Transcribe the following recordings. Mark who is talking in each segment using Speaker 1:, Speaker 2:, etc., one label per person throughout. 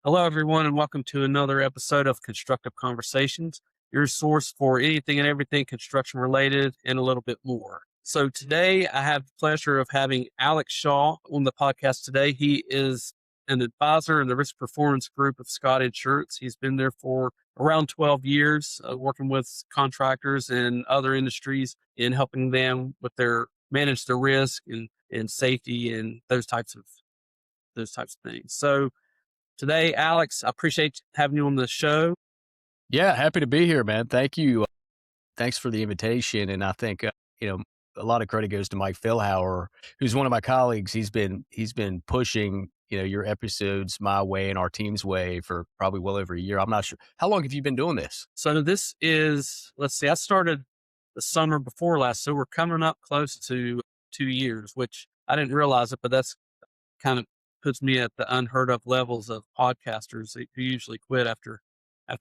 Speaker 1: Hello, everyone, and welcome to another episode of Constructive Conversations, your source for anything and everything construction related and a little bit more. So today I have the pleasure of having Alex Shaw on the podcast today. He is an advisor in the risk performance group of Scott Insurance. He's been there for around 12 years, working with contractors and other industries in helping them with their manage the risk and safety and those types of things. So today, Alex, I appreciate having you on the show.
Speaker 2: Yeah, happy to be here, man. Thank you. Thanks for the invitation. And I think a lot of credit goes to Mike Philhauer, who's one of my colleagues. He's been pushing your episodes my way and our team's way for probably well over a year. I'm not sure how long have you been doing this.
Speaker 1: So this is, let's see, I started the summer before last, so we're coming up close to 2 years, which I didn't realize it, but that's kind of puts me at the unheard of levels of podcasters who usually quit after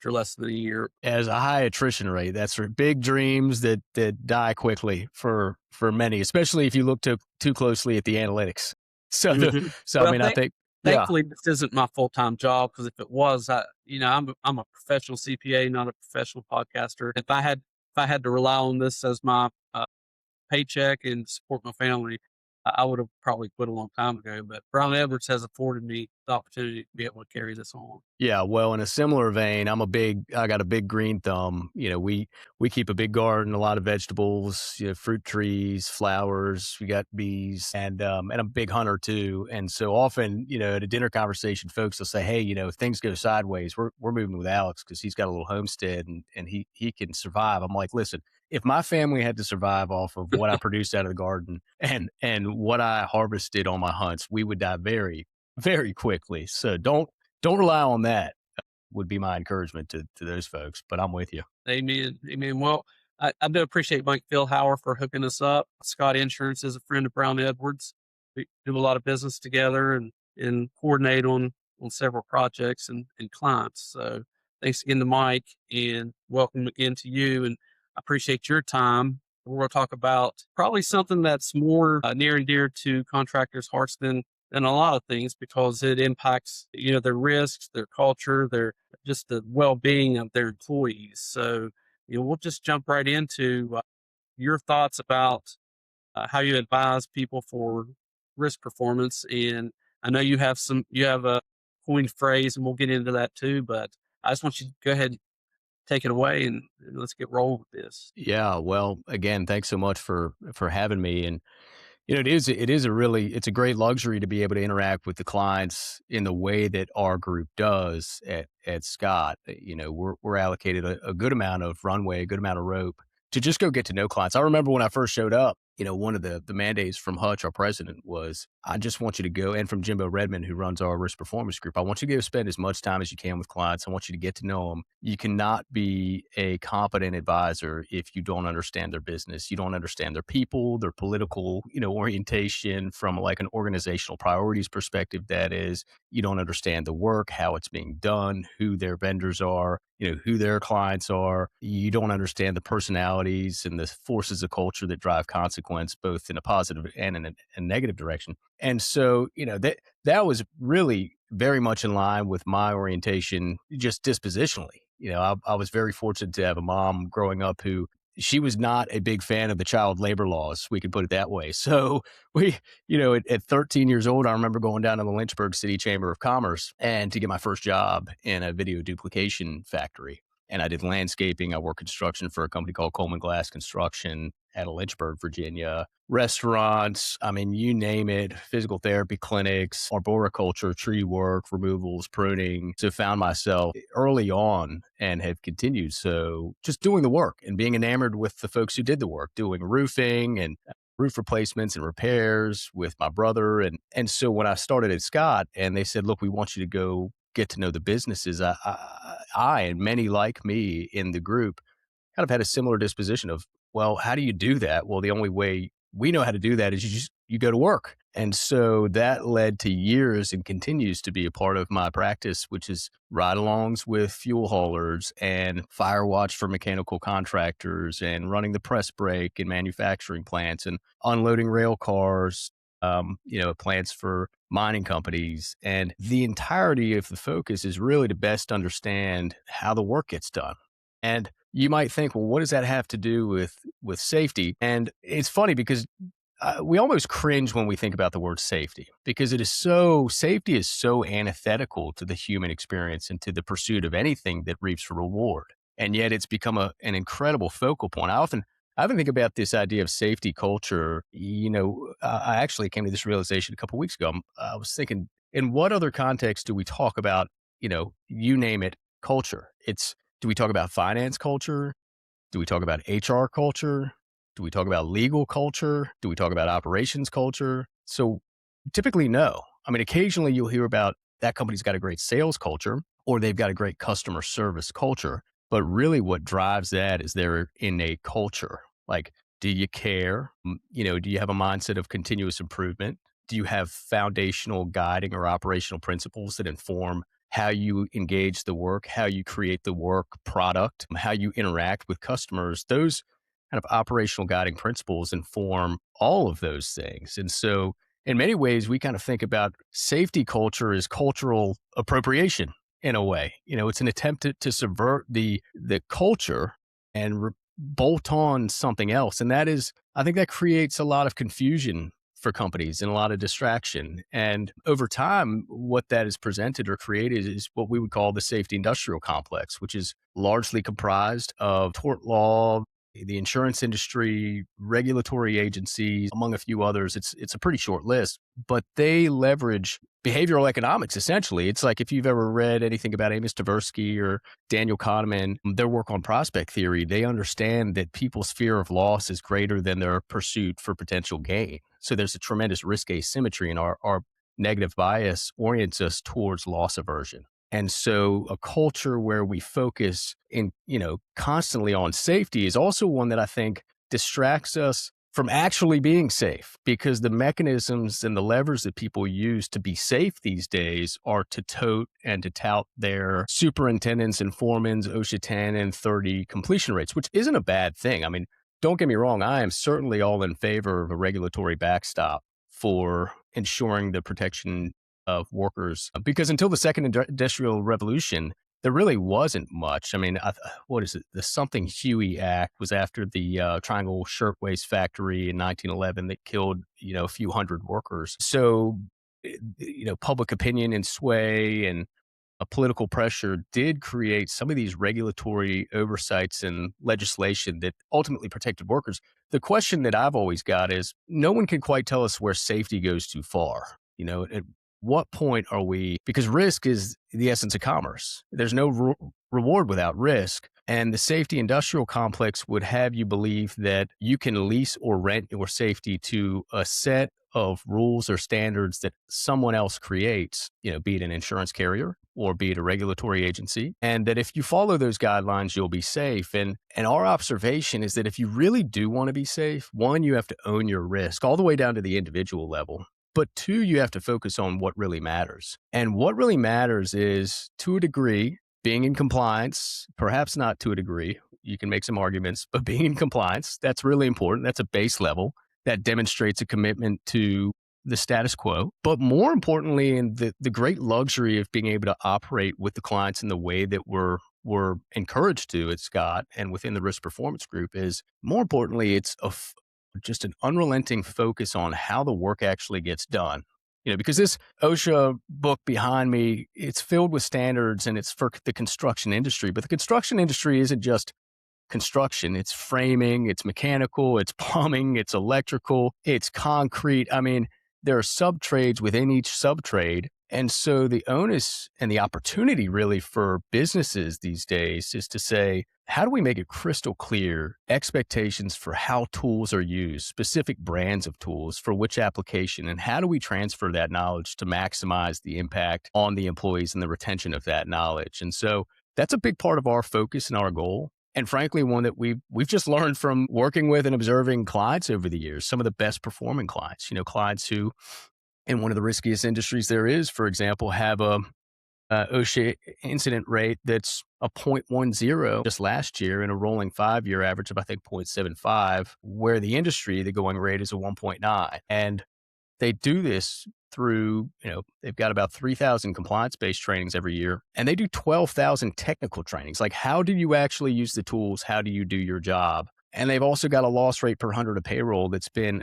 Speaker 1: less than a year.
Speaker 2: As a high attrition rate, that's for big dreams that die quickly for many, especially if you look too closely at the analytics. So
Speaker 1: Mhm.
Speaker 2: so I
Speaker 1: Well,
Speaker 2: mean, I think yeah.
Speaker 1: thankfully, this isn't my full-time job, because if it was, I'm a professional CPA, not a professional podcaster. If I had to rely on this as my paycheck and support my family, I would have probably quit a long time ago. But Brown Edwards has afforded me the opportunity to be able to carry this on.
Speaker 2: Yeah, well, in a similar vein, I got a big green thumb. We keep a big garden, a lot of vegetables, fruit trees, flowers. We got bees, and I'm a big hunter too. And so often, at a dinner conversation, folks will say, "Hey, if things go sideways, we're moving with Alex because he's got a little homestead and he can survive." I'm like, listen, if my family had to survive off of what I produced out of the garden and what I harvested on my hunts, we would die very, very quickly. So don't rely on that would be my encouragement to those folks, but I'm with you.
Speaker 1: Amen. Amen. Well, I do appreciate Mike Philhauer for hooking us up. Scott Insurance is a friend of Brown Edwards. We do a lot of business together and coordinate on several projects and clients. So thanks again to Mike, and welcome again to you. And I appreciate your time. We're going to talk about probably something that's more near and dear to contractors' hearts than a lot of things, because it impacts, their risks, their culture, their just the well-being of their employees. So, we'll just jump right into your thoughts about how you advise people for risk performance. And I know you have a coined phrase, and we'll get into that too. But I just want you to go ahead and take it away, and let's get rolling with this.
Speaker 2: Yeah, well, again, thanks so much for having me. And it's a great luxury to be able to interact with the clients in the way that our group does at Scott. We're allocated a good amount of runway, a good amount of rope to just go get to know clients. I remember when I first showed up, one of the mandates from Hutch, our president, was, I just want you to go, and from Jimbo Redmond, who runs our risk performance group, I want you to go spend as much time as you can with clients. I want you to get to know them. You cannot be a competent advisor if you don't understand their business. You don't understand their people, their political, orientation from like an organizational priorities perspective. That is, you don't understand the work, how it's being done, who their vendors are, who their clients are. You don't understand the personalities and the forces of culture that drive consequence, both in a positive and in a negative direction. And so, that was really very much in line with my orientation, just dispositionally. I was very fortunate to have a mom growing up who, she was not a big fan of the child labor laws. We could put it that way. So at 13 years old, I remember going down to the Lynchburg City Chamber of Commerce and to get my first job in a video duplication factory. And I did landscaping. I worked construction for a company called Coleman Glass Construction out of Lynchburg, Virginia. Restaurants, I mean, you name it, physical therapy clinics, arboriculture, tree work, removals, pruning. So found myself early on and have continued. So just doing the work and being enamored with the folks who did the work, doing roofing and roof replacements and repairs with my brother. And so when I started at Scott and they said, look, we want you to go get to know the businesses, I and many like me in the group kind of had a similar disposition of, well, how do you do that? Well, the only way we know how to do that is you go to work. And so that led to years and continues to be a part of my practice, which is ride-alongs with fuel haulers and fire watch for mechanical contractors and running the press brake in manufacturing plants and unloading rail cars, plants for mining companies. And the entirety of the focus is really to best understand how the work gets done. And you might think, well, what does that have to do with safety? And it's funny because we almost cringe when we think about the word safety because safety is so antithetical to the human experience and to the pursuit of anything that reaps a reward. And yet it's become an incredible focal point. I often think about this idea of safety culture. I actually came to this realization a couple of weeks ago. I was thinking, in what other context do we talk about, you name it, culture? Do we talk about finance culture? Do we talk about HR culture? Do we talk about legal culture? Do we talk about operations culture? So typically, no. I mean, occasionally you'll hear about that company's got a great sales culture or they've got a great customer service culture. But really, what drives that is their innate culture. Like, do you care? Do you have a mindset of continuous improvement? Do you have foundational guiding or operational principles that inform how you engage the work, how you create the work product, how you interact with customers? Those kind of operational guiding principles inform all of those things. And so, in many ways, we kind of think about safety culture as cultural appropriation in a way. It's an attempt to subvert the culture and bolt on something else. And I think that creates a lot of confusion for companies and a lot of distraction. And over time, what that is presented or created is what we would call the safety industrial complex, which is largely comprised of tort law, the insurance industry, regulatory agencies, among a few others. It's a pretty short list, but they leverage behavioral economics, essentially. It's like if you've ever read anything about Amos Tversky or Daniel Kahneman, their work on prospect theory, they understand that people's fear of loss is greater than their pursuit for potential gain. So there's a tremendous risk asymmetry, and our negative bias orients us towards loss aversion. And so a culture where we focus constantly on safety is also one that I think distracts us from actually being safe, because the mechanisms and the levers that people use to be safe these days are to tote and to tout their superintendents and foremans OSHA 10 and 30 completion rates, which isn't a bad thing. I mean, don't get me wrong. I am certainly all in favor of a regulatory backstop for ensuring the protection of workers, because until the second industrial revolution, there really wasn't much. I mean, what is it? The Something Huey Act was after the Triangle Shirtwaist Factory in 1911 that killed, a few hundred workers. So, public opinion and sway and a political pressure did create some of these regulatory oversights and legislation that ultimately protected workers. The question that I've always got is, no one can quite tell us where safety goes too far. At what point are we, because risk is the essence of commerce. There's no reward without risk. And the safety industrial complex would have you believe that you can lease or rent your safety to a set of rules or standards that someone else creates, be it an insurance carrier or be it a regulatory agency. And that if you follow those guidelines, you'll be safe. And our observation is that if you really do want to be safe, one, you have to own your risk all the way down to the individual level. But two, you have to focus on what really matters. And what really matters is, to a degree, being in compliance, perhaps not to a degree. You can make some arguments, but being in compliance, that's really important. That's a base level that demonstrates a commitment to the status quo. But more importantly, in the great luxury of being able to operate with the clients in the way that we're encouraged to at Scott and within the risk performance group is, more importantly, it's just an unrelenting focus on how the work actually gets done. Because this OSHA book behind me, it's filled with standards and it's for the construction industry. But the construction industry isn't just construction. It's framing, it's mechanical, it's plumbing, it's electrical, it's concrete. I mean, there are sub-trades within each sub-trade. And so the onus and the opportunity really for businesses these days is to say, how do we make it crystal clear expectations for how tools are used, specific brands of tools for which application, and how do we transfer that knowledge to maximize the impact on the employees and the retention of that knowledge? And so that's a big part of our focus and our goal. And frankly, one that we've just learned from working with and observing clients over the years, some of the best performing clients, clients who, in one of the riskiest industries there is, for example, have a OSHA incident rate that's a 0.10 just last year, and a rolling 5-year average of, I think, 0.75, where the industry, the going rate is a 1.9. And They do this through, they've got about 3,000 compliance-based trainings every year, and they do 12,000 technical trainings. Like, how do you actually use the tools? How do you do your job? And they've also got a loss rate per 100 of payroll that's been,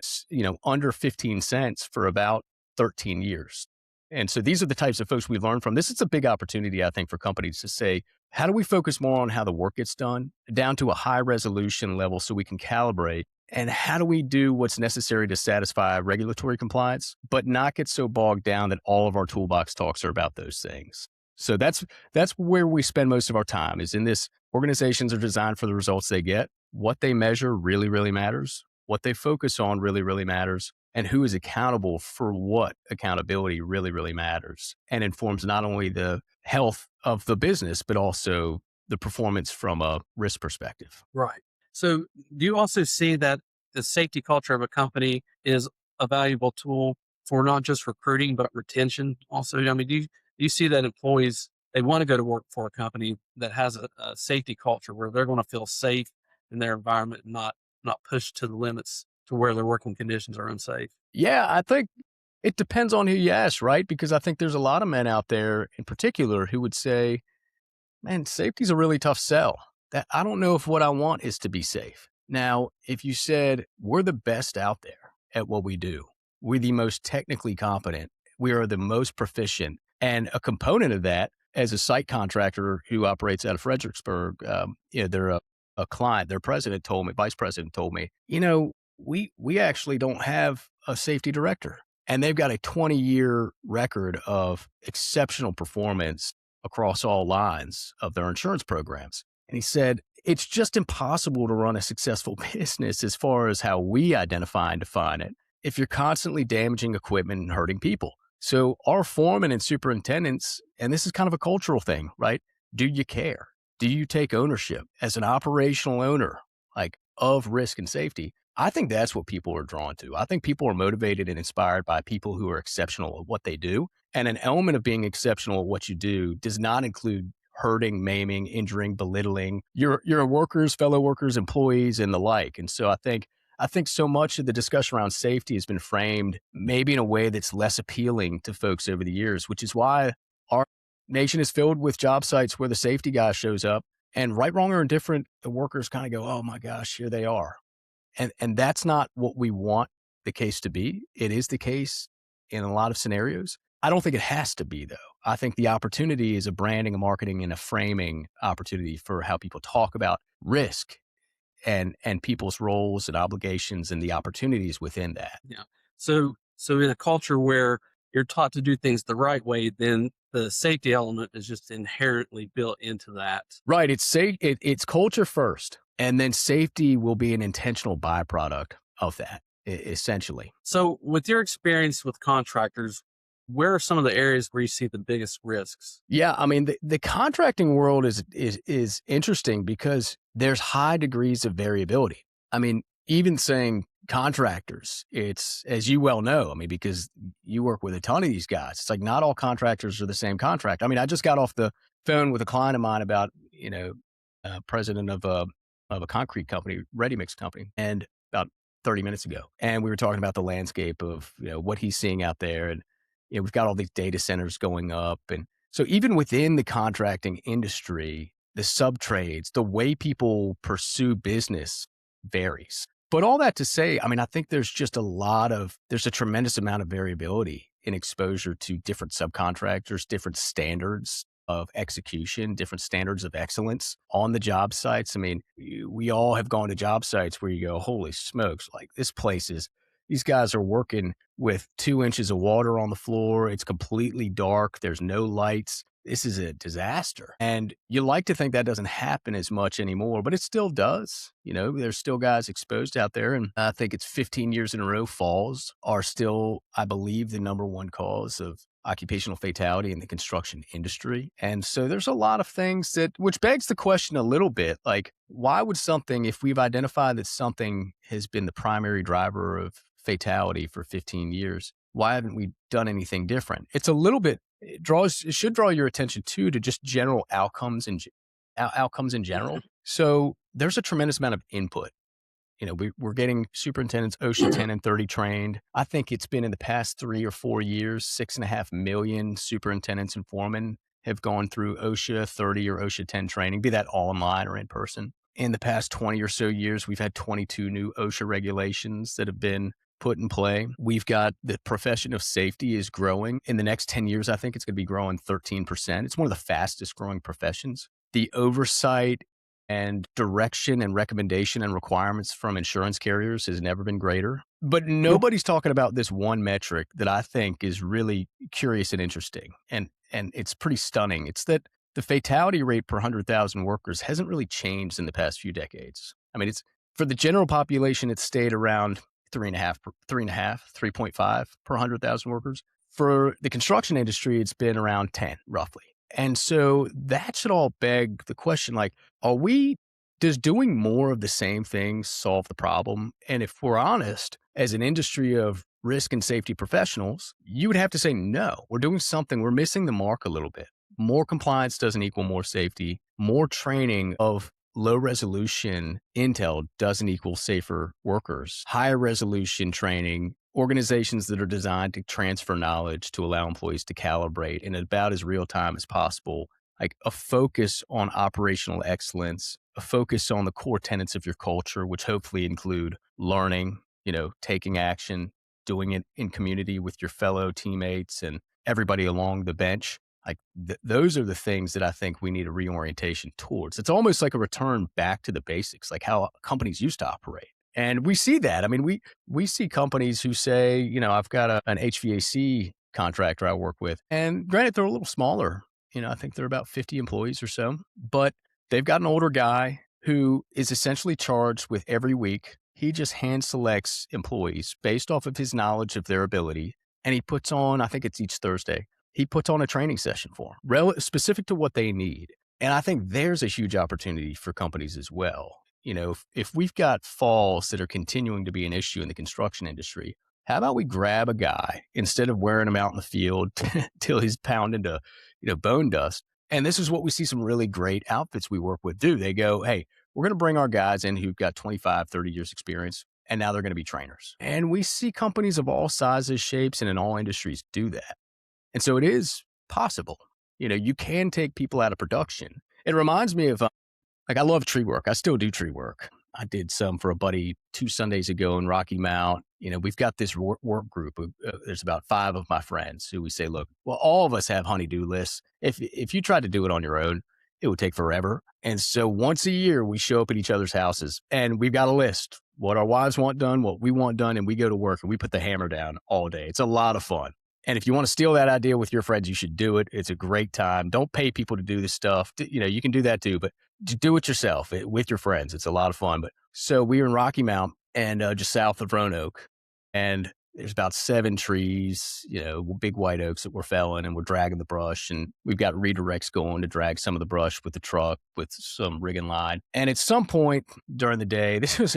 Speaker 2: under 15 cents for about 13 years. And so these are the types of folks we learn from. This is a big opportunity, I think, for companies to say, how do we focus more on how the work gets done down to a high resolution level so we can calibrate? And how do we do what's necessary to satisfy regulatory compliance, but not get so bogged down that all of our toolbox talks are about those things? So that's where we spend most of our time, is in this. Organizations are designed for the results they get. What they measure really, really matters. What they focus on really, really matters. And who is accountable for what accountability really, really matters, and informs not only the health of the business, but also the performance from a risk perspective.
Speaker 1: Right. So do you also see that the safety culture of a company is a valuable tool for not just recruiting, but retention also? I mean, do you see that employees, they want to go to work for a company that has a safety culture where they're going to feel safe in their environment and not pushed to the limits to where their working conditions are unsafe?
Speaker 2: Yeah, I think it depends on who you ask, right? Because I think there's a lot of men out there in particular who would say, man, safety's a really tough sell. That I don't know if what I want is to be safe. Now, if you said we're the best out there at what we do, we're the most technically competent, we are the most proficient, and a component of that, as a site contractor who operates out of Fredericksburg, they're a client. Their vice president told me, we actually don't have a safety director, and they've got a 20-year record of exceptional performance across all lines of their insurance programs. And he said, it's just impossible to run a successful business as far as how we identify and define it if you're constantly damaging equipment and hurting people. So our foremen and superintendents, and this is kind of a cultural thing, right? Do you care? Do you take ownership as an operational owner, like, of risk and safety? I think that's what people are drawn to. I think people are motivated and inspired by people who are exceptional at what they do. And an element of being exceptional at what you do does not include hurting, maiming, injuring, belittling your workers, fellow workers, employees, and the like. And so I think so much of the discussion around safety has been framed maybe in a way that's less appealing to folks over the years, which is why our nation is filled with job sites where the safety guy shows up, and right, wrong, or indifferent, the workers kind of go, oh my gosh, here they are. And that's not what we want the case to be. It is the case in a lot of scenarios. I don't think it has to be, though. I think the opportunity is a branding, a marketing, and a framing opportunity for how people talk about risk and people's roles and obligations and the opportunities within that.
Speaker 1: Yeah. So in a culture where you're taught to do things the right way, then the safety element is just inherently built into that.
Speaker 2: Right. It's culture first, and then safety will be an intentional byproduct of that, essentially.
Speaker 1: So with your experience with contractors, where are some of the areas where you see the biggest risks?
Speaker 2: Yeah, I mean, the contracting world is interesting because there's high degrees of variability. I mean, even saying contractors, it's, as you well know, I mean, because you work with a ton of these guys, it's like not all contractors are the same contract. I mean, I just got off the phone with a client of mine about, president of a concrete company, ready mix company, and about 30 minutes ago. And we were talking about the landscape of, what he's seeing out there. And, we've got all these data centers going up. And so even within the contracting industry, the sub-trades, the way people pursue business varies. But all that to say, I mean, I think there's a tremendous amount of variability in exposure to different subcontractors, different standards of execution, different standards of excellence on the job sites. I mean, we all have gone to job sites where you go, holy smokes, like these guys are working with 2 inches of water on the floor. It's completely dark. There's no lights. This is a disaster. And you like to think that doesn't happen as much anymore, but it still does. There's still guys exposed out there. And I think it's 15 years in a row, falls are still, I believe, the number one cause of occupational fatality in the construction industry. And so there's a lot of things which begs the question a little bit, like, why would something, if we've identified that something has been the primary driver of fatality for 15 years, why haven't we done anything different? It's a little bit, it should draw your attention too to just general outcomes and outcomes in general. So there's a tremendous amount of input We're getting superintendents OSHA 10 and 30 trained. I think it's been in the past 3 or 4 years, 6.5 million superintendents and foremen have gone through OSHA 30 or OSHA 10 training, be that online or in person. In the past 20 or so years, we've had 22 new OSHA regulations that have been put in play. We've got the profession of safety is growing. In the next 10 years, I think it's going to be growing 13%. It's one of the fastest growing professions. The oversight and direction and recommendation and requirements from insurance carriers has never been greater. But nobody's talking about this one metric that I think is really curious and interesting. And it's pretty stunning. It's that the fatality rate per 100,000 workers hasn't really changed in the past few decades. I mean, it's for the general population, it's stayed around 3.5 per 100,000 workers. For the construction industry, it's been around 10, roughly. And so that should all beg the question, like, does doing more of the same things solve the problem? And if we're honest, as an industry of risk and safety professionals, you would have to say, no, we're doing something, we're missing the mark a little bit. More compliance doesn't equal more safety. More training of low resolution intel doesn't equal safer workers. Higher resolution training, organizations that are designed to transfer knowledge to allow employees to calibrate in about as real time as possible, like a focus on operational excellence, a focus on the core tenets of your culture, which hopefully include learning, taking action, doing it in community with your fellow teammates and everybody along the bench. Like those are the things that I think we need a reorientation towards. It's almost like a return back to the basics, like how companies used to operate. And we see that. I mean, we see companies who say, I've got an HVAC contractor I work with. And granted, they're a little smaller. I think they're about 50 employees or so. But they've got an older guy who is essentially charged with every week. He just hand selects employees based off of his knowledge of their ability. And he puts on, I think it's each Thursday, he puts on a training session for them, specific to what they need. And I think there's a huge opportunity for companies as well. If we've got falls that are continuing to be an issue in the construction industry, how about we grab a guy instead of wearing him out in the field till he's pounding to, bone dust? And this is what we see some really great outfits we work with do. They go, hey, we're going to bring our guys in who've got 25, 30 years experience, and now they're going to be trainers. And we see companies of all sizes, shapes, and in all industries do that. And so it is possible. You can take people out of production. It reminds me of, I love tree work. I still do tree work. I did some for a buddy 2 Sundays ago in Rocky Mount. We've got this work group. There's about 5 of my friends who we say, look, well, all of us have honey-do lists. If you tried to do it on your own, it would take forever. And so once a year, we show up at each other's houses and we've got a list, what our wives want done, what we want done, and we go to work and we put the hammer down all day. It's a lot of fun. And if you want to steal that idea with your friends, you should do it. It's a great time. Don't pay people to do this stuff. You can do that too, but do it yourself with your friends. It's a lot of fun. But so we were in Rocky Mount and just south of Roanoke, and there's about 7 trees, big white oaks that we're felling, and we're dragging the brush. And we've got redirects going to drag some of the brush with the truck with some rigging line. And at some point during the day, this was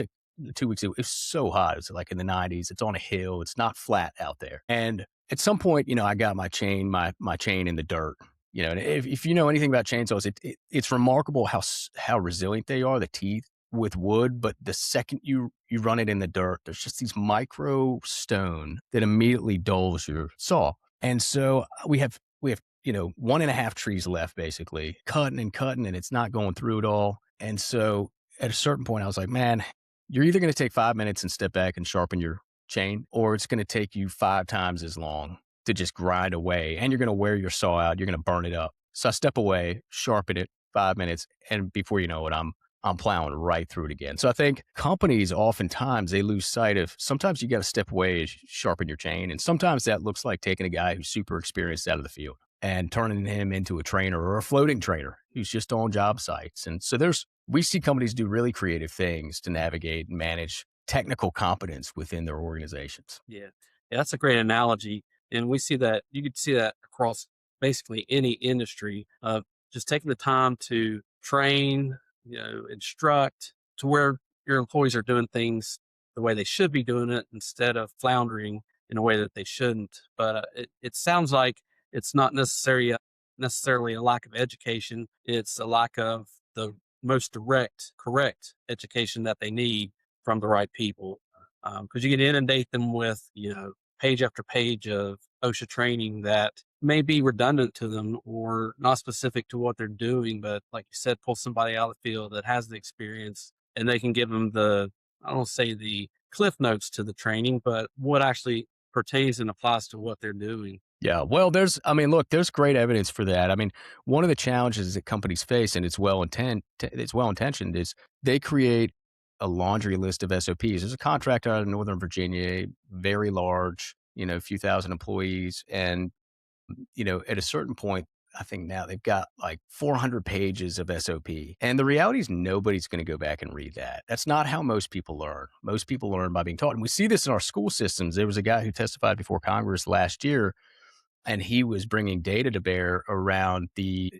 Speaker 2: 2 weeks ago, it was so hot. It was like in the 90s. It's on a hill. It's not flat out there. And at some point, I got my chain in the dirt. And if you know anything about chainsaws, it's remarkable how resilient they are, the teeth with wood. But the second you run it in the dirt, there's just these micro stone that immediately dulls your saw. And so we have 1.5 trees left, basically cutting, and it's not going through it all. And so at a certain point, I was like, man, you're either going to take 5 minutes and step back and sharpen your chain, or it's going to take you 5 times as long to just grind away, and you're going to wear your saw out. You're going to burn it up. So I step away, sharpen it 5 minutes, and before you know it, I'm plowing right through it again. So I think companies oftentimes they lose sight of sometimes you got to step away and sharpen your chain, and sometimes that looks like taking a guy who's super experienced out of the field and turning him into a trainer or a floating trainer who's just on job sites. And so we see companies do really creative things to navigate and manage technical competence within their organizations.
Speaker 1: Yeah, that's a great analogy. And we see that, you could see that across basically any industry of just taking the time to train, instruct to where your employees are doing things the way they should be doing it instead of floundering in a way that they shouldn't. But it sounds like it's not necessarily a lack of education. It's a lack of the most direct, correct education that they need from the right people. Because you can inundate them with, page after page of OSHA training that may be redundant to them or not specific to what they're doing. But like you said, pull somebody out of the field that has the experience and they can give them I don't say the cliff notes to the training, but what actually pertains and applies to what they're doing.
Speaker 2: Yeah. Well, look, there's great evidence for that. I mean, one of the challenges that companies face, and it's well intentioned, is they create a laundry list of SOPs. There's a contractor out of Northern Virginia, very large, a few thousand employees. And, at a certain point, I think now they've got like 400 pages of SOP. And the reality is nobody's going to go back and read that. That's not how most people learn. Most people learn by being taught. And we see this in our school systems. There was a guy who testified before Congress last year, and he was bringing data to bear around the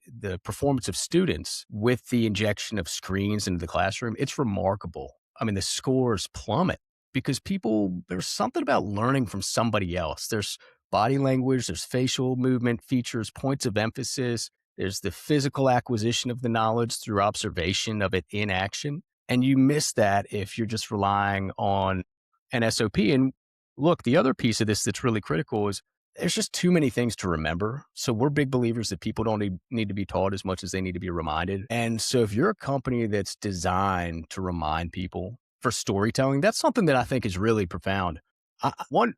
Speaker 2: performance of students with the injection of screens into the classroom. It's remarkable. I mean, the scores plummet because there's something about learning from somebody else. There's body language, there's facial movement features, points of emphasis. There's the physical acquisition of the knowledge through observation of it in action. And you miss that if you're just relying on an SOP. And look, the other piece of this that's really critical is there's just too many things to remember. So we're big believers that people don't need to be taught as much as they need to be reminded. And so if you're a company that's designed to remind people for storytelling, that's something that I think is really profound. One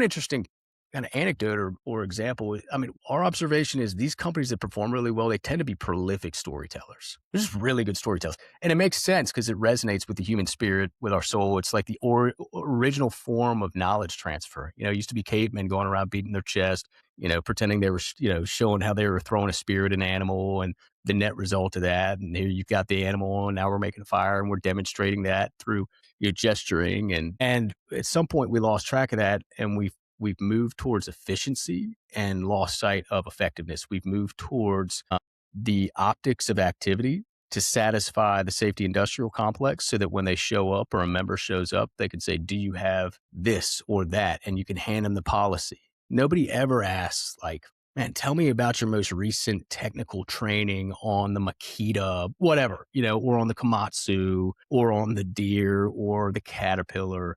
Speaker 2: interesting kind of anecdote or example, I mean, our observation is these companies that perform really well, they tend to be prolific storytellers. They're just really good storytellers. And it makes sense because it resonates with the human spirit, with our soul. It's like the original form of knowledge transfer. It used to be cavemen going around beating their chest, pretending they were, showing how they were throwing a spirit in an animal and the net result of that. And here you've got the animal and now we're making a fire and we're demonstrating that through gesturing. And at some point we lost track of that and we've moved towards efficiency and lost sight of effectiveness. We've moved towards the optics of activity to satisfy the safety industrial complex so that when they show up or a member shows up, they can say, do you have this or that? And you can hand them the policy. Nobody ever asks like, man, tell me about your most recent technical training on the Makita, whatever, or on the Komatsu or on the Deer or the Caterpillar.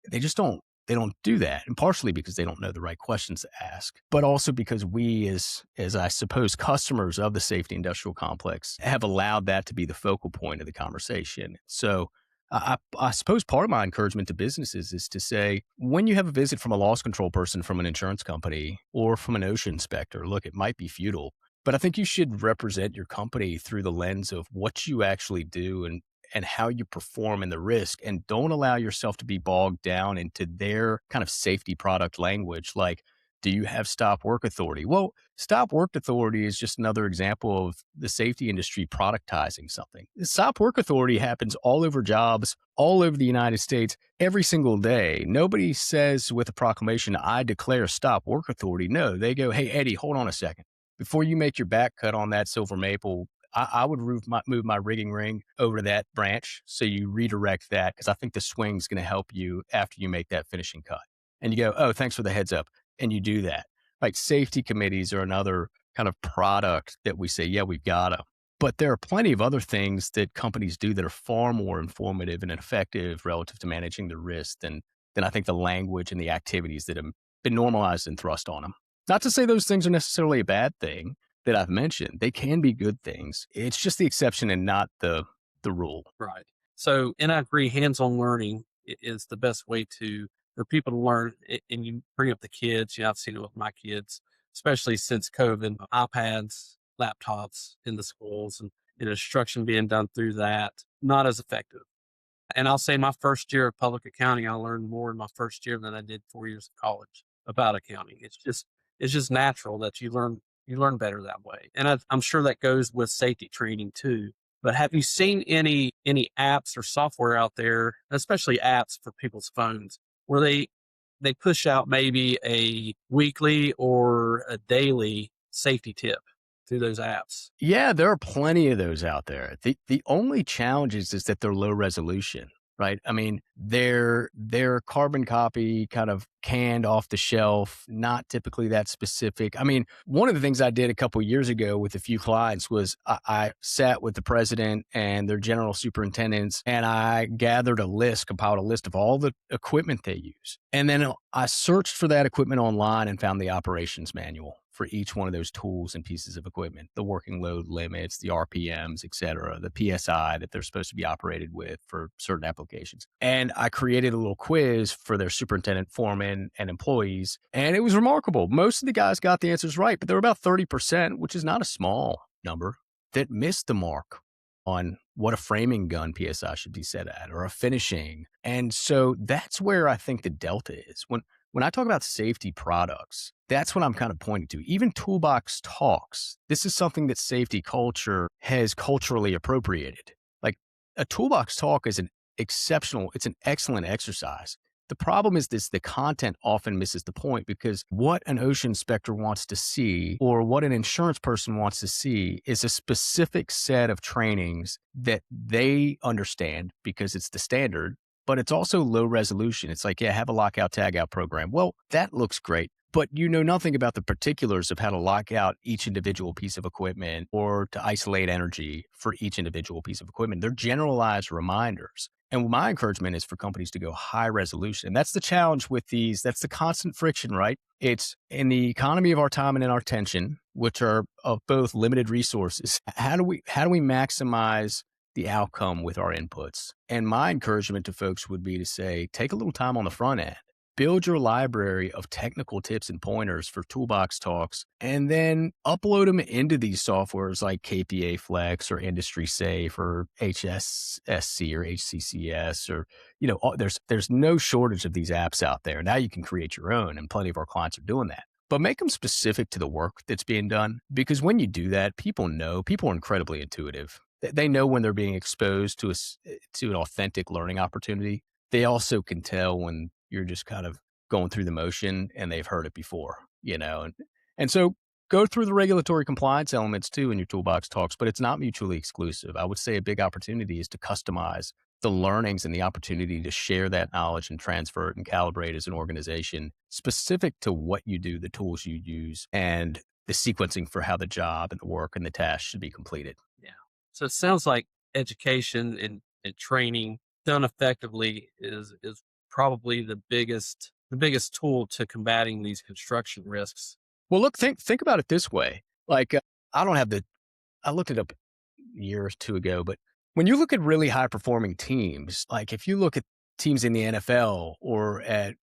Speaker 2: They just don't. They don't do that, and partially because they don't know the right questions to ask, but also because we, as I suppose, customers of the safety industrial complex, have allowed that to be the focal point of the conversation. So I suppose part of my encouragement to businesses is to say, when you have a visit from a loss control person from an insurance company or from an OSHA inspector, look, it might be futile, but I think you should represent your company through the lens of what you actually do and how you perform in the risk, and don't allow yourself to be bogged down into their kind of safety product language. Like, do you have stop work authority? Well, stop work authority is just another example of the safety industry productizing something. Stop work authority happens all over jobs, all over the United States, every single day. Nobody says with a proclamation, I declare stop work authority. No, they go, hey, Eddie, hold on a second. Before you make your back cut on that silver maple, I would move my rigging ring over to that branch so you redirect that because I think the swing's going to help you after you make that finishing cut. And you go, oh, thanks for the heads up. And you do that. Like safety committees are another kind of product that we say, yeah, we've got them. But there are plenty of other things that companies do that are far more informative and effective relative to managing the risk than I think the language and the activities that have been normalized and thrust on them. Not to say those things are necessarily a bad thing that I've mentioned. They can be good things. It's just the exception and not the rule.
Speaker 1: Right. So, and I agree, hands-on learning is the best way for people to learn. And you bring up the kids. I've seen it with my kids, especially since COVID, iPads, laptops in the schools and instruction being done through that, not as effective. And I'll say my first year of public accounting, I learned more in my first year than I did 4 years of college about accounting. It's just natural that you learn better that way. And I'm sure that goes with safety training too. But have you seen any apps or software out there, especially apps for people's phones, where they push out maybe a weekly or a daily safety tip through those apps?
Speaker 2: Yeah, there are plenty of those out there. The only challenge is that they're low resolution, right? I mean, they're carbon copy, kind of canned off the shelf, not typically that specific. I mean, one of the things I did a couple of years ago with a few clients was I sat with the president and their general superintendents, and I compiled a list of all the equipment they use. And then I searched for that equipment online and found the operations manual for each one of those tools and pieces of equipment, the working load limits, the RPMs, et cetera, the PSI that they're supposed to be operated with for certain applications. And I created a little quiz for their superintendent, foreman, and employees. And it was remarkable. Most of the guys got the answers right, but there were about 30%, which is not a small number, that missed the mark on what a framing gun PSI should be set at or a finishing. And so that's where I think the delta is. When I talk about safety products, that's what I'm kind of pointing to. Even toolbox talks, this is something that safety culture has culturally appropriated. Like a toolbox talk is it's an excellent exercise. The problem is the content often misses the point because what an OSHA inspector wants to see or what an insurance person wants to see is a specific set of trainings that they understand because it's the standard, but it's also low resolution. It's like, yeah, have a lockout tagout program. Well, that looks great, but you know nothing about the particulars of how to lock out each individual piece of equipment or to isolate energy for each individual piece of equipment. They're generalized reminders. And my encouragement is for companies to go high resolution. And that's the challenge with these. That's the constant friction, right? It's in the economy of our time and in our attention, which are of both limited resources. How do we maximize the outcome with our inputs? And my encouragement to folks would be to say, take a little time on the front end. Build your library of technical tips and pointers for toolbox talks, and then upload them into these softwares like KPA Flex or Industry Safe or HSSC or HCCS or, there's no shortage of these apps out there. Now you can create your own, and plenty of our clients are doing that. But make them specific to the work that's being done, because when you do that, people are incredibly intuitive. They know when they're being exposed to an authentic learning opportunity. They also can tell when you're just kind of going through the motion and they've heard it before, and so go through the regulatory compliance elements too in your toolbox talks, but it's not mutually exclusive. I would say a big opportunity is to customize the learnings and the opportunity to share that knowledge and transfer it and calibrate as an organization specific to what you do, the tools you use, and the sequencing for how the job and the work and the task should be completed.
Speaker 1: Yeah. So it sounds like education and training done effectively is probably the biggest tool to combating these construction risks.
Speaker 2: Well, look, think about it this way. Like, I don't have the, I looked it up a year or two ago, but when you look at really high performing teams, like if you look at teams in the NFL or at,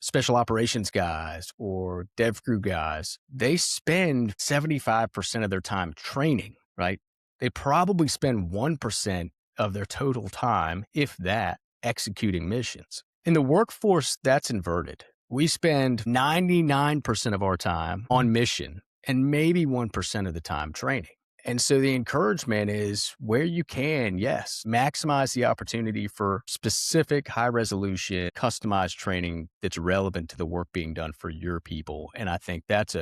Speaker 2: special operations guys or dev crew guys, they spend 75% of their time training, right? They probably spend 1% of their total time, if that, executing missions. In the workforce, that's inverted. We spend 99% of our time on mission and maybe 1% of the time training. And so the encouragement is where you can, yes, maximize the opportunity for specific high resolution, customized training that's relevant to the work being done for your people. And I think that's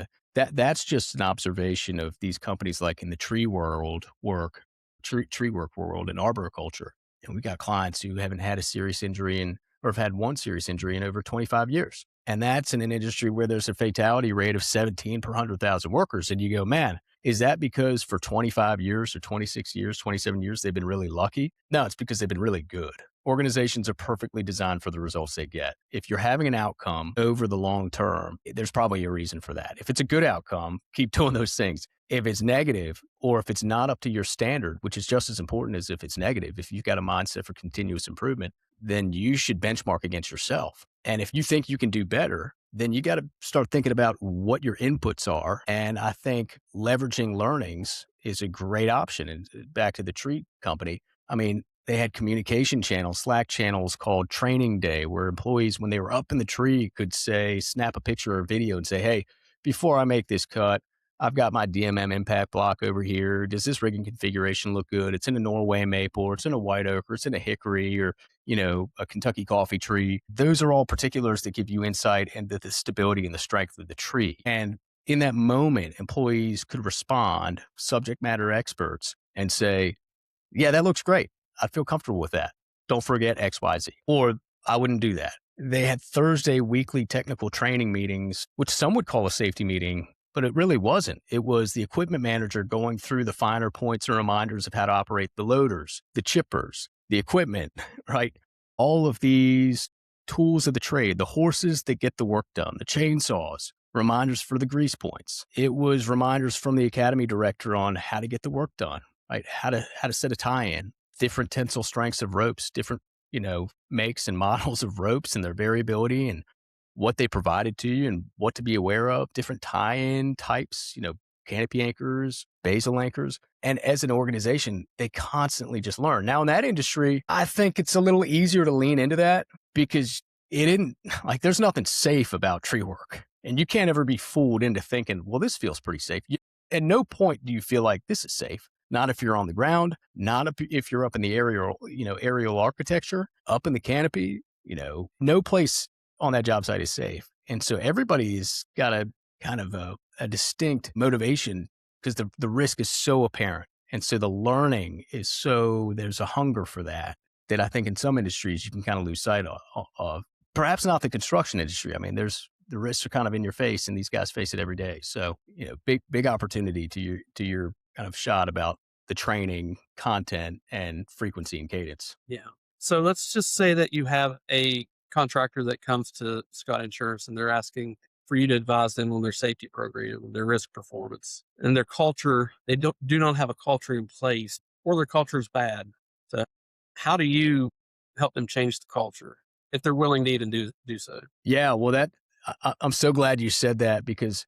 Speaker 2: just an observation of these companies like in the tree work world and arboriculture. And we got clients who haven't had a serious injury or have had one serious injury in over 25 years. And that's in an industry where there's a fatality rate of 17 per 100,000 workers. And you go, man, is that because for 25 years or 26 years, 27 years, they've been really lucky? No, it's because they've been really good. Organizations are perfectly designed for the results they get. If you're having an outcome over the long term, there's probably a reason for that. If it's a good outcome, keep doing those things. If it's negative or if it's not up to your standard, which is just as important as if it's negative, if you've got a mindset for continuous improvement, then you should benchmark against yourself. And if you think you can do better, then you got to start thinking about what your inputs are. And I think leveraging learnings is a great option. And back to the tree company, I mean, they had communication channels, Slack channels called Training Day, where employees, when they were up in the tree, could say, snap a picture or video and say, hey, before I make this cut, I've got my DMM impact block over here. Does this rigging configuration look good? It's in a Norway maple, or it's in a white oak, or it's in a hickory, or, a Kentucky coffee tree. Those are all particulars that give you insight into the stability and the strength of the tree. And in that moment, employees could respond, subject matter experts, and say, yeah, that looks great. I feel comfortable with that. don't forget XYZ. Or I wouldn't do that. They had Thursday weekly technical training meetings, which some would call a safety meeting, but it really wasn't. It was the equipment manager going through the finer points and reminders of how to operate the loaders, the chippers, the equipment, right? All of these tools of the trade, the horses that get the work done, the chainsaws, reminders for the grease points. It was reminders from the academy director on how to get the work done, right? How to set a tie-in, different tensile strengths of ropes, different, makes and models of ropes and their variability and what they provided to you and what to be aware of, different tie-in types, canopy anchors, basal anchors. And as an organization, they constantly just learn. Now in that industry, I think it's a little easier to lean into that because it isn't like there's nothing safe about tree work. And you can't ever be fooled into thinking, well, this feels pretty safe. At no point do you feel like this is safe. Not if you're on the ground, not if you're up in the aerial architecture, up in the canopy, no place on that job site is safe. And so everybody's got a kind of a distinct motivation because the risk is so apparent. And so the learning is there's a hunger for that I think in some industries you can kind of lose sight of. Perhaps not the construction industry. I mean, the risks are kind of in your face and these guys face it every day. So, big opportunity to your kind of shot about the training, content, and frequency and cadence.
Speaker 1: Yeah. So let's just say that you have a contractor that comes to Scott Insurance and they're asking for you to advise them on their safety program, their risk performance, and their culture. They do not have a culture in place, or their culture is bad. So how do you help them change the culture if they're willing to even do so?
Speaker 2: Yeah, well, I'm so glad you said that because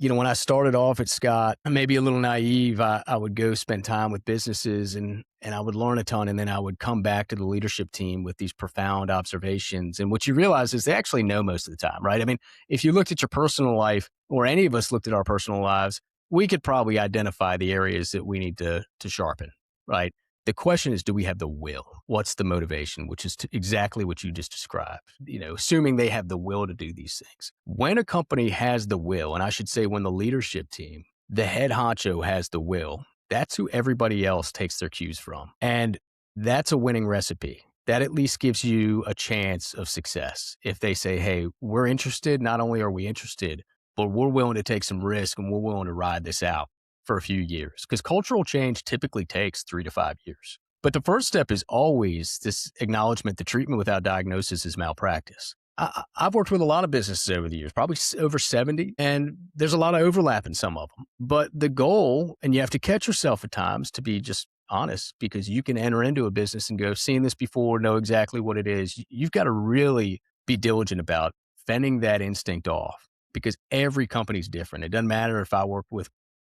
Speaker 2: when I started off at Scott, maybe a little naive, I would go spend time with businesses and I would learn a ton. And then I would come back to the leadership team with these profound observations. And what you realize is they actually know most of the time, right? I mean, if you looked at your personal life or any of us looked at our personal lives, we could probably identify the areas that we need to sharpen, right? The question is, do we have the will? What's the motivation? Which is exactly what you just described, assuming they have the will to do these things. When a company has the will, and I should say when the leadership team, the head honcho has the will, that's who everybody else takes their cues from. And that's a winning recipe. That at least gives you a chance of success. If they say, hey, we're interested, not only are we interested, but we're willing to take some risk and we're willing to ride this out for a few years, because cultural change typically takes 3 to 5 years. But the first step is always this acknowledgement that treatment without diagnosis is malpractice. I've worked with a lot of businesses over the years, probably over 70, and there's a lot of overlap in some of them. But the goal, and you have to catch yourself at times to be just honest, because you can enter into a business and go, seen this before, know exactly what it is. You've got to really be diligent about fending that instinct off, because every company's different. It doesn't matter if I work with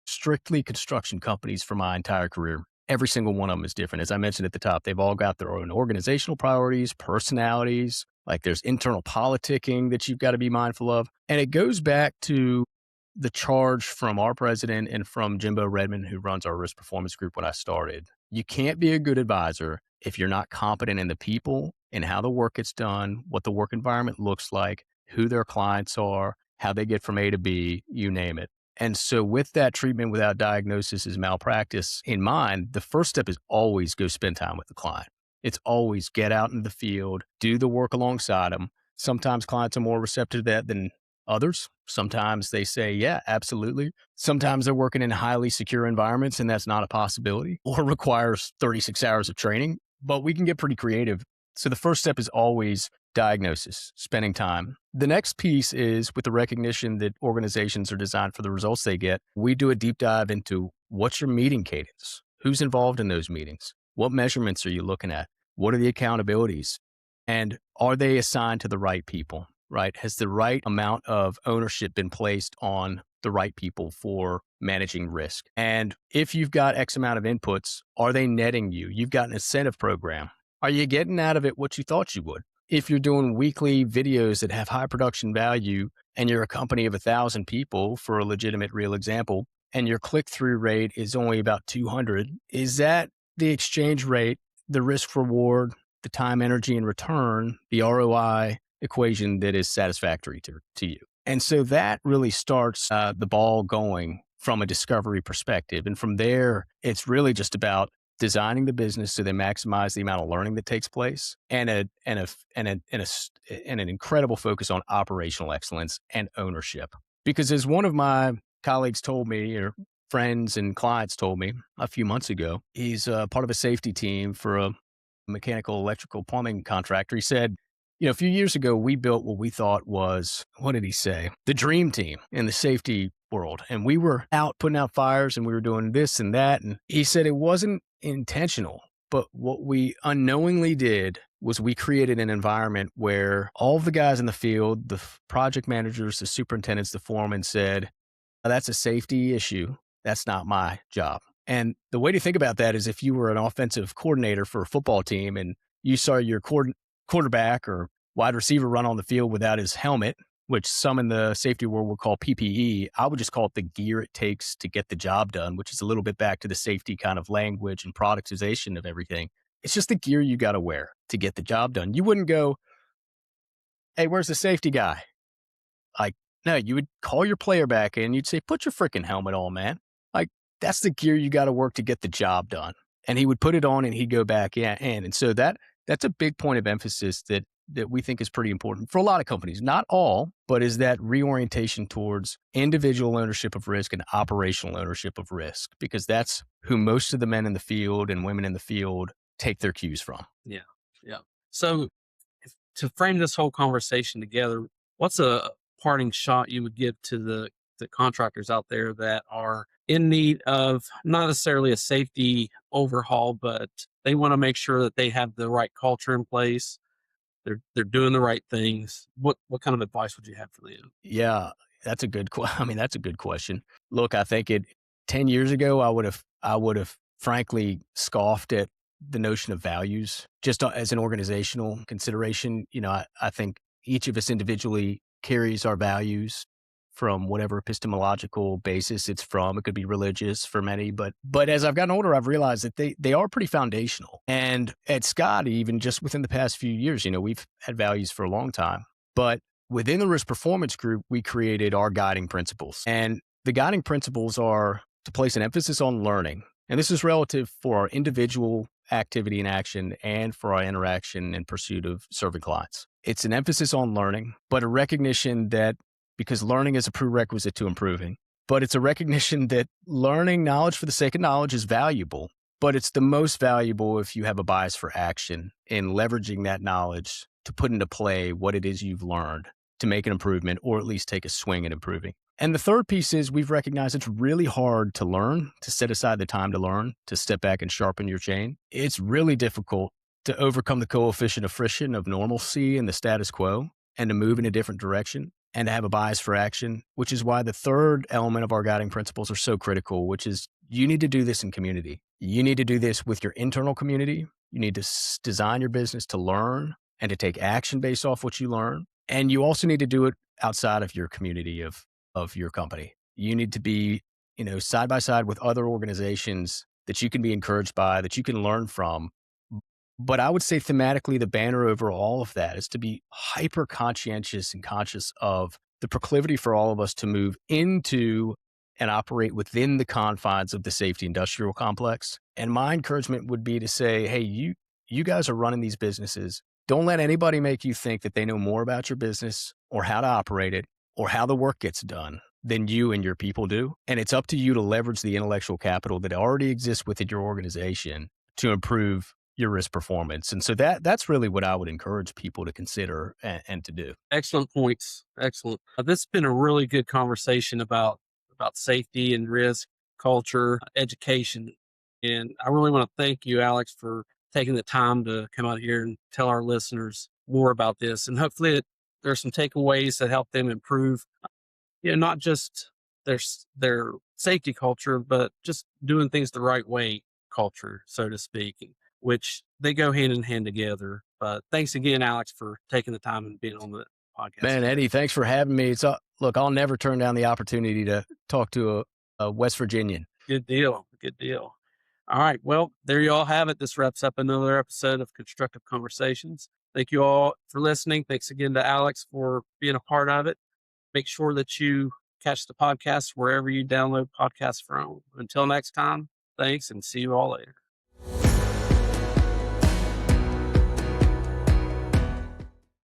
Speaker 2: strictly construction companies for my entire career. Every single one of them is different. As I mentioned at the top, they've all got their own organizational priorities, personalities, like there's internal politicking that you've got to be mindful of. And it goes back to the charge from our president and from Jimbo Redmond, who runs our risk performance group when I started. You can't be a good advisor if you're not competent in the people and how the work gets done, what the work environment looks like, who their clients are, how they get from A to B, you name it. And so with that treatment without diagnosis is malpractice in mind, the first step is always go spend time with the client. It's always get out in the field, do the work alongside them. Sometimes clients are more receptive to that than others. Sometimes they say, yeah, absolutely. Sometimes they're working in highly secure environments and that's not a possibility or requires 36 hours of training, but we can get pretty creative. So the first step is always diagnosis, spending time. The next piece is with the recognition that organizations are designed for the results they get. We do a deep dive into what's your meeting cadence? Who's involved in those meetings? What measurements are you looking at? What are the accountabilities? And are they assigned to the right people, right? Has the right amount of ownership been placed on the right people for managing risk? And if you've got X amount of inputs, are they netting you? You've got an incentive program. Are you getting out of it what you thought you would? If you're doing weekly videos that have high production value and you're a company of 1,000 people, for a legitimate real example, and your click-through rate is only about 200, is that the exchange rate, the risk reward, the time, energy, and return, the ROI equation that is satisfactory to you? And so that really starts the ball going from a discovery perspective. And from there, it's really just about designing the business so they maximize the amount of learning that takes place, and an incredible focus on operational excellence and ownership. Because as one of my colleagues told me, or friends and clients told me a few months ago, he's part of a safety team for a mechanical, electrical, plumbing contractor. He said, a few years ago, we built what we thought was, what did he say? The dream team in the safety world. And we were out putting out fires and we were doing this and that. And he said it wasn't intentional, but what we unknowingly did was we created an environment where all of the guys in the field, the project managers, the superintendents, the foremen said, that's a safety issue. That's not my job. And the way to think about that is if you were an offensive coordinator for a football team and you saw your quarterback or wide receiver run on the field without his helmet, which some in the safety world would call PPE, I would just call it the gear it takes to get the job done, which is a little bit back to the safety kind of language and productization of everything. It's just the gear you got to wear to get the job done. You wouldn't go, hey, where's the safety guy? Like, no, you would call your player back in. You'd say, put your freaking helmet on, man. Like, that's the gear you got to work to get the job done. And he would put it on and he'd go back in. And so that's a big point of emphasis that we think is pretty important for a lot of companies, not all, but is that reorientation towards individual ownership of risk and operational ownership of risk, because that's who most of the men in the field and women in the field take their cues from.
Speaker 1: Yeah. Yeah. So to frame this whole conversation together, what's a parting shot you would give to the contractors out there that are in need of not necessarily a safety overhaul, but they want to make sure that they have the right culture in place? They're doing the right things. What kind of advice would you have for them?
Speaker 2: Yeah, that's a good that's a good question. Look, I think 10 years ago, I would have frankly scoffed at the notion of values just as an organizational consideration. I think each of us individually carries our values from whatever epistemological basis it's from. It could be religious for many, but as I've gotten older, I've realized that they are pretty foundational. And at Scott, even just within the past few years, we've had values for a long time, but within the risk performance group, we created our guiding principles. And the guiding principles are to place an emphasis on learning. And this is relative for our individual activity and action and for our interaction and pursuit of serving clients. It's an emphasis on learning, but a recognition that because learning is a prerequisite to improving, but it's a recognition that learning knowledge for the sake of knowledge is valuable, but it's the most valuable if you have a bias for action in leveraging that knowledge to put into play what it is you've learned to make an improvement or at least take a swing at improving. And the third piece is we've recognized it's really hard to learn, to set aside the time to learn, to step back and sharpen your chain. It's really difficult to overcome the coefficient of friction of normalcy and the status quo and to move in a different direction and to have a bias for action, which is why the third element of our guiding principles are so critical, which is you need to do this in community. You need to do this with your internal community. You need to design your business to learn and to take action based off what you learn. And you also need to do it outside of your community of your company. You need to be, side by side with other organizations that you can be encouraged by, that you can learn from. But I would say thematically, the banner over all of that is to be hyper conscientious and conscious of the proclivity for all of us to move into and operate within the confines of the safety industrial complex. And my encouragement would be to say, hey, you guys are running these businesses. Don't let anybody make you think that they know more about your business or how to operate it or how the work gets done than you and your people do. And it's up to you to leverage the intellectual capital that already exists within your organization to improve your risk performance. And so that's really what I would encourage people to consider and to do.
Speaker 1: Excellent points. Excellent. This has been a really good conversation about safety and risk, culture, education. And I really want to thank you, Alex, for taking the time to come out here and tell our listeners more about this. And hopefully there's some takeaways that help them improve, not just their safety culture, but just doing things the right way culture, so to speak, which they go hand in hand together. But thanks again, Alex, for taking the time and being on the podcast.
Speaker 2: Man, Eddie, thanks for having me. Look, I'll never turn down the opportunity to talk to a West Virginian.
Speaker 1: Good deal. Good deal. All right. Well, there you all have it. This wraps up another episode of Constructive Conversations. Thank you all for listening. Thanks again to Alex for being a part of it. Make sure that you catch the podcast wherever you download podcasts from. Until next time, thanks and see you all later.